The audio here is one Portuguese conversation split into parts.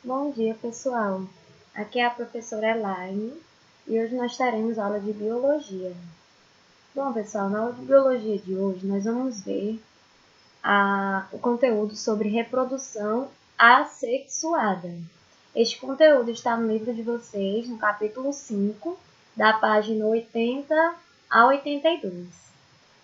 Bom dia, pessoal. Aqui é a professora Elaine e hoje nós teremos aula de biologia. Bom, pessoal, na aula de biologia de hoje nós vamos ver o conteúdo sobre reprodução assexuada. Este conteúdo está no livro de vocês, no capítulo 5, da página 80 a 82.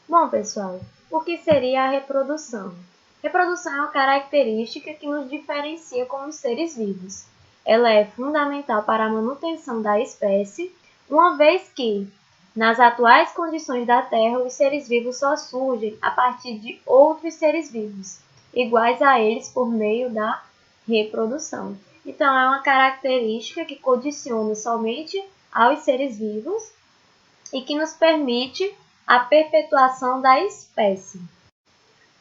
Bom, pessoal, o que seria a reprodução? Reprodução é uma característica que nos diferencia como seres vivos. Ela é fundamental para a manutenção da espécie, uma vez que, nas atuais condições da Terra, os seres vivos só surgem a partir de outros seres vivos, iguais a eles por meio da reprodução. Então, é uma característica que condiciona somente aos seres vivos e que nos permite a perpetuação da espécie.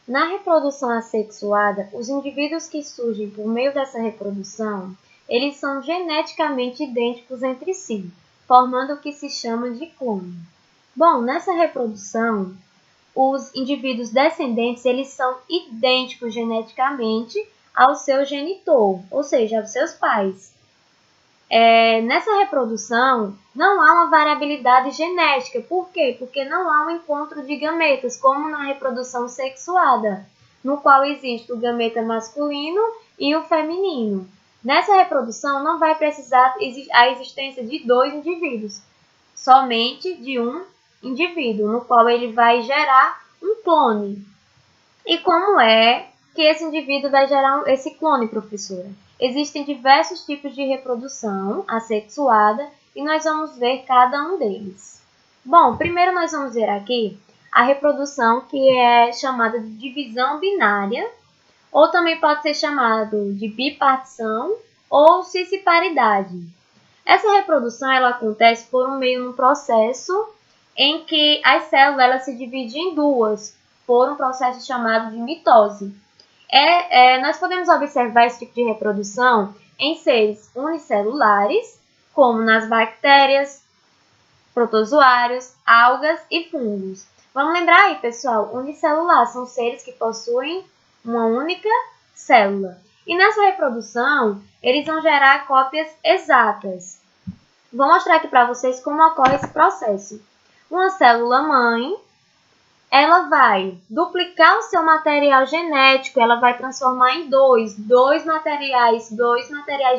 Na reprodução assexuada, os indivíduos que surgem por meio dessa reprodução, eles são geneticamente idênticos entre si, formando o que se chama de clone. Bom, nessa reprodução, os indivíduos descendentes, eles são idênticos geneticamente ao seu genitor, ou seja, aos seus pais. Nessa reprodução, não há uma variabilidade genética. Por quê? Porque não há um encontro de gametas, como na reprodução sexuada, no qual existe o gameta masculino e o feminino. Nessa reprodução, não vai precisar a existência de dois indivíduos, somente de um indivíduo, no qual ele vai gerar um clone. E como é que esse indivíduo vai gerar esse clone, professora? Existem diversos tipos de reprodução assexuada e nós vamos ver cada um deles. Bom, primeiro nós vamos ver aqui a reprodução que é chamada de divisão binária, ou também pode ser chamado de bipartição ou cisparidade. Essa reprodução ela acontece por meio de um processo em que as células elas se dividem em duas, por um processo chamado de mitose. Nós podemos observar esse tipo de reprodução em seres unicelulares, como nas bactérias, protozoários, algas e fungos. Vamos lembrar aí, pessoal, unicelular são seres que possuem uma única célula. E nessa reprodução, eles vão gerar cópias exatas. Vou mostrar aqui para vocês como ocorre esse processo. Uma célula-mãe, ela vai duplicar o seu material genético, ela vai transformar em dois materiais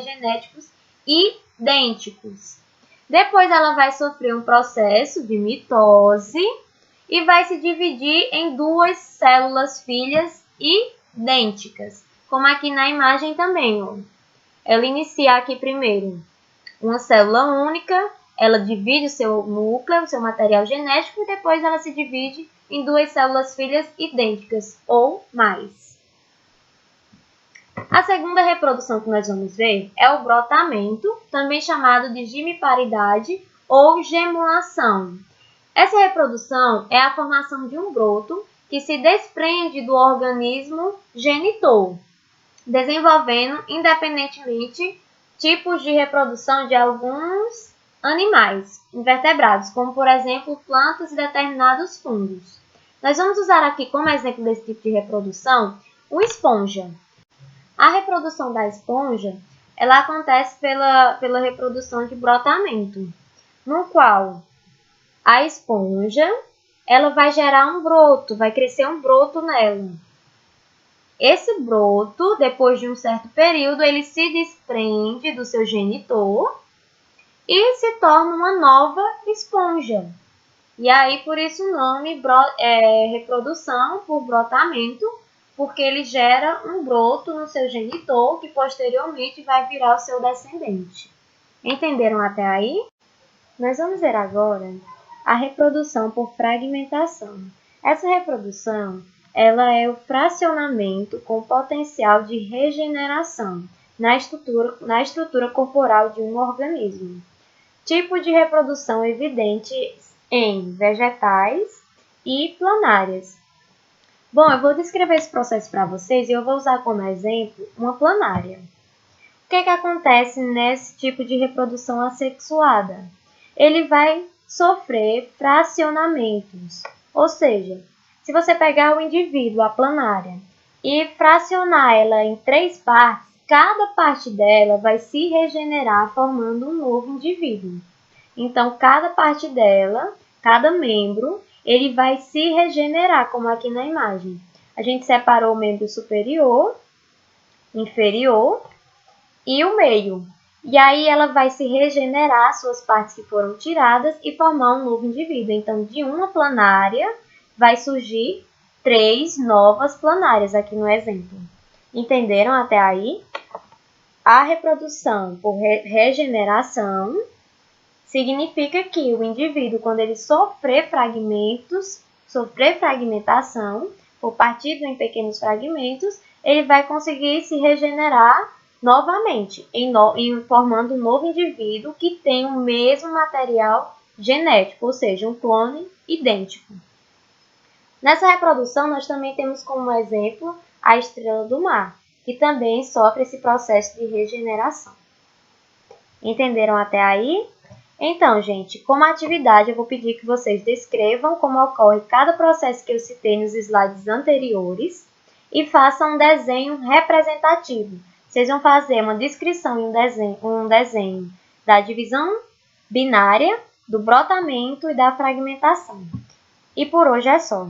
genéticos idênticos. Depois ela vai sofrer um processo de mitose e vai se dividir em duas células filhas idênticas, como aqui na imagem também. Ó. Ela inicia aqui primeiro uma célula única, ela divide o seu núcleo, o seu material genético, e depois ela se divide em duas células filhas idênticas ou mais. A segunda reprodução que nós vamos ver é o brotamento, também chamado de gemiparidade ou gemulação. Essa reprodução é a formação de um broto que se desprende do organismo genitor, desenvolvendo independentemente tipos de reprodução de alguns animais invertebrados, como por exemplo plantas e determinados fungos. Nós vamos usar aqui como exemplo desse tipo de reprodução uma esponja. A reprodução da esponja ela acontece pela reprodução de brotamento, no qual a esponja ela vai gerar um broto, vai crescer um broto nela. Esse broto, depois de um certo período, ele se desprende do seu genitor e se torna uma nova esponja. E aí, por isso o nome reprodução por brotamento, porque ele gera um broto no seu genitor, que posteriormente vai virar o seu descendente. Entenderam até aí? Nós vamos ver agora a reprodução por fragmentação. Essa reprodução ela é o fracionamento com potencial de regeneração na estrutura corporal de um organismo. Tipo de reprodução evidente em vegetais e planárias. Bom, eu vou descrever esse processo para vocês e eu vou usar como exemplo uma planária. O que acontece nesse tipo de reprodução assexuada? Ele vai sofrer fracionamentos, ou seja, se você pegar o indivíduo, a planária, e fracionar ela em 3 partes, cada parte dela vai se regenerar formando um novo indivíduo. Então, cada parte dela, cada membro, ele vai se regenerar, como aqui na imagem. A gente separou o membro superior, inferior e o meio. E aí ela vai se regenerar suas partes que foram tiradas e formar um novo indivíduo. Então, de uma planária vai surgir 3 novas planárias, aqui no exemplo. Entenderam até aí? A reprodução por regeneração significa que o indivíduo, quando ele sofrer fragmentação, for partido em pequenos fragmentos, ele vai conseguir se regenerar novamente, formando um novo indivíduo que tem o mesmo material genético, ou seja, um clone idêntico. Nessa reprodução, nós também temos como exemplo a estrela do mar, que também sofre esse processo de regeneração. Entenderam até aí? Então, gente, como atividade, eu vou pedir que vocês descrevam como ocorre cada processo que eu citei nos slides anteriores e façam um desenho representativo. Vocês vão fazer uma descrição e um desenho da divisão binária, do brotamento e da fragmentação. E por hoje é só.